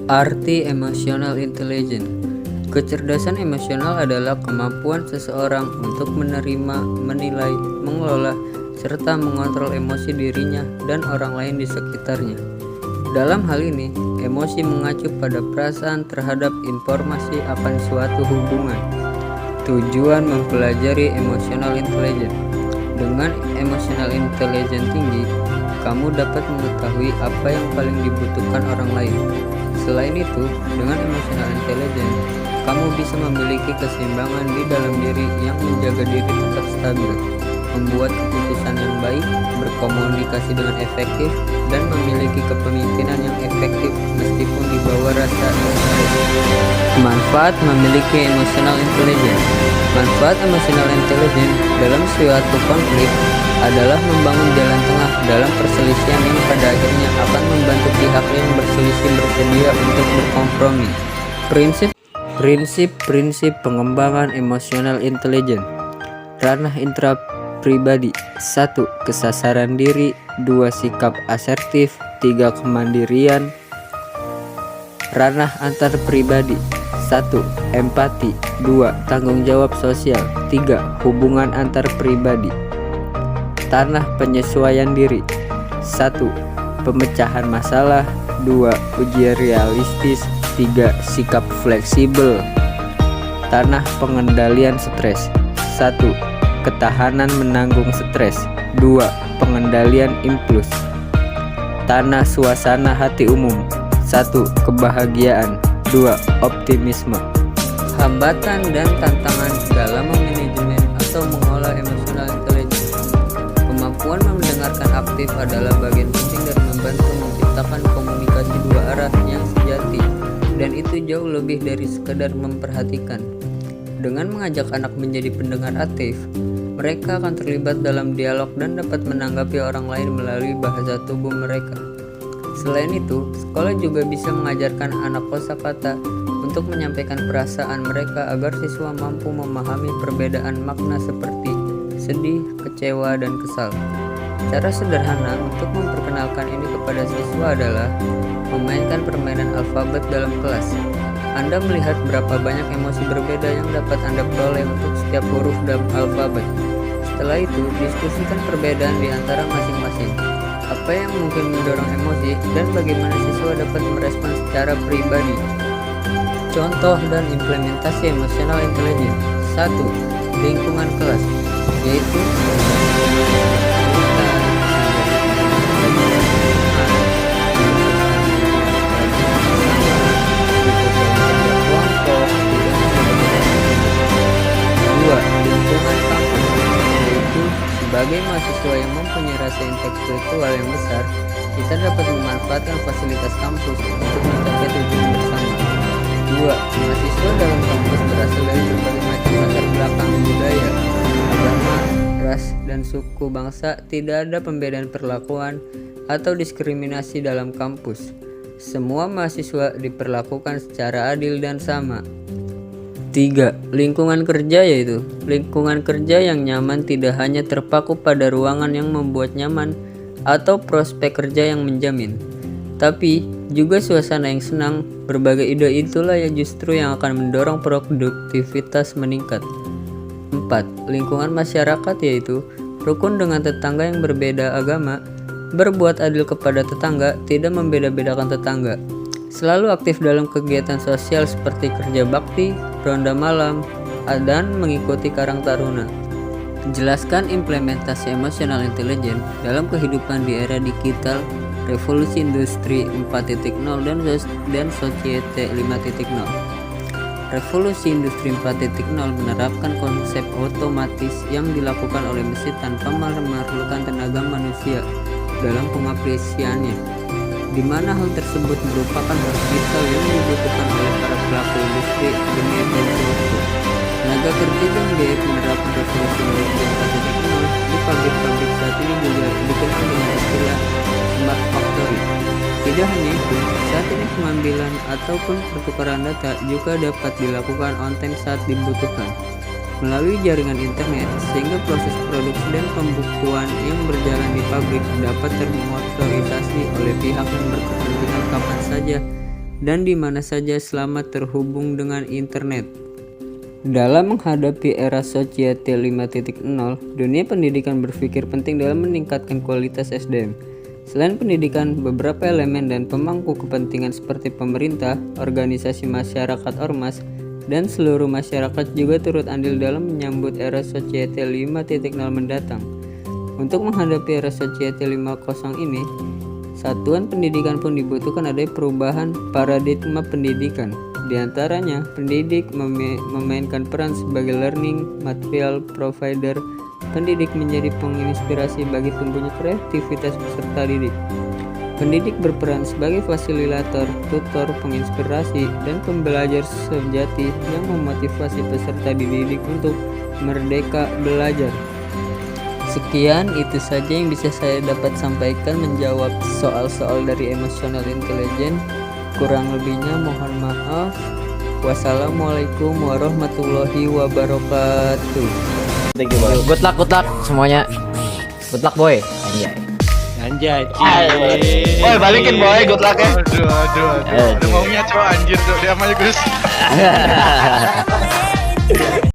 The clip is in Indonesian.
Arti emotional intelligence. Kecerdasan emosional adalah kemampuan seseorang untuk menerima, menilai, mengelola, serta mengontrol emosi dirinya dan orang lain di sekitarnya. Dalam hal ini, emosi mengacu pada perasaan terhadap informasi akan suatu hubungan. Tujuan mempelajari emotional intelligence. Dengan emotional intelligence tinggi, kamu dapat mengetahui apa yang paling dibutuhkan orang lain. Selain itu, dengan emotional intelligence, kamu bisa memiliki keseimbangan di dalam diri yang menjaga diri tetap stabil, membuat keputusan yang baik, berkomunikasi dengan efektif, dan memiliki kepemimpinan yang efektif meskipun di bawah rasa stres. Manfaat memiliki emotional intelligence. Manfaat emotional intelligence dalam suatu konflik adalah membangun jalan tengah dalam perselisihan yang pada akhirnya akan membantu pihak yang berselisih bersedia untuk berkompromi. Prinsip pengembangan emotional intelligence. Ranah intrapribadi. 1. Kesasaran diri. 2. Sikap asertif. 3. Kemandirian. Ranah antar pribadi. 1. Empati. 2. Tanggung jawab sosial. 3. Hubungan antar pribadi. Tanah penyesuaian diri. 1. Pemecahan masalah. 2. Ujian realistis. 3. Sikap fleksibel. Tanah pengendalian stres. 1. Ketahanan menanggung stres. 2. Pengendalian impuls. Tanah suasana hati umum. 1. Kebahagiaan. 2. Optimisme. Hambatan dan tantangan dalam memanajemen atau mengolah emotional intelligence. Kemampuan mendengarkan aktif adalah bagian penting dari membantu menciptakan komunikasi dua arah yang sejati, dan itu jauh lebih dari sekedar memperhatikan. Dengan mengajak anak menjadi pendengar aktif, mereka akan terlibat dalam dialog dan dapat menanggapi orang lain melalui bahasa tubuh mereka. Selain itu, sekolah juga bisa mengajarkan anak kosakata untuk menyampaikan perasaan mereka agar siswa mampu memahami perbedaan makna seperti sedih, kecewa, dan kesal. Cara sederhana untuk memperkenalkan ini kepada siswa adalah memainkan permainan alfabet dalam kelas. Anda melihat berapa banyak emosi berbeda yang dapat Anda peroleh untuk setiap huruf dalam alfabet. Setelah itu, diskusikan perbedaan di antara masing-masing. Apa yang mungkin mendorong emosi dan bagaimana siswa dapat merespon secara pribadi. Contoh dan implementasi emotional intelligence. 1. Lingkungan kelas, yaitu lingkungan kampus, yaitu sebagai mahasiswa yang mempunyai rasa intelektual yang besar, kita dapat memanfaatkan fasilitas kampus untuk mencapai tujuan bersama. 2. Mahasiswa dalam kampus berasal dari berbagai macam latar belakang budaya, agama, ras, dan suku bangsa. Tidak ada pembedaan perlakuan atau diskriminasi dalam kampus. Semua mahasiswa diperlakukan secara adil dan sama. 3. Lingkungan kerja, yaitu lingkungan kerja yang nyaman tidak hanya terpaku pada ruangan yang membuat nyaman atau prospek kerja yang menjamin, tapi juga suasana yang senang. Berbagai ide itulah yang justru yang akan mendorong produktivitas meningkat. 4. Lingkungan masyarakat, yaitu rukun dengan tetangga yang berbeda agama, berbuat adil kepada tetangga, tidak membeda-bedakan tetangga, selalu aktif dalam kegiatan sosial seperti kerja bakti, ronda malam, dan mengikuti karang taruna. Jelaskan implementasi emotional intelligence dalam kehidupan di era digital, revolusi industri 4.0 dan society 5.0. Revolusi industri 4.0 menerapkan konsep otomatis yang dilakukan oleh mesin tanpa memerlukan tenaga manusia dalam pengaplikasiannya, di mana hal tersebut merupakan hal vital yang dibutuhkan oleh para pelaku industri demi esensi waktu, tenaga kerja dan biaya penerapan revolusi industri 4.0 di pabrik-pabrik saat ini juga dikenal dengan istilah smart factory. Tidak hanya itu, saat ini pengambilan ataupun pertukaran data juga dapat dilakukan on-time saat dibutuhkan melalui jaringan internet, sehingga proses produksi dan pembukuan yang berjalan di pabrik dapat termotorisasi oleh pihak yang berkepentingan kapan saja dan di mana saja selama terhubung dengan internet. Dalam menghadapi era Society 5.0, dunia pendidikan berpikir penting dalam meningkatkan kualitas SDM. Selain pendidikan, beberapa elemen dan pemangku kepentingan seperti pemerintah, organisasi masyarakat ormas, dan seluruh masyarakat juga turut andil dalam menyambut era Society 5.0 mendatang. Untuk menghadapi era Society 5.0 ini, satuan pendidikan pun dibutuhkan adanya perubahan paradigma pendidikan. Di antaranya, pendidik memainkan peran sebagai learning material provider. Pendidik menjadi penginspirasi bagi tumbuhnya kreativitas peserta didik. Pendidik berperan sebagai fasilitator, tutor, penginspirasi, dan pembelajar sejati yang memotivasi peserta didik untuk merdeka belajar. Sekian, itu saja yang bisa saya dapat sampaikan menjawab soal-soal dari Emotional Intelligence. Kurang lebihnya mohon maaf. Wassalamualaikum warahmatullahi wabarakatuh. Thank you, boy. Good luck semuanya. Good luck, boy. Anjay. Boy, balikin boy, good luck ya. Aduh. Ada maunya cowok anjir tuh dia mah Gus.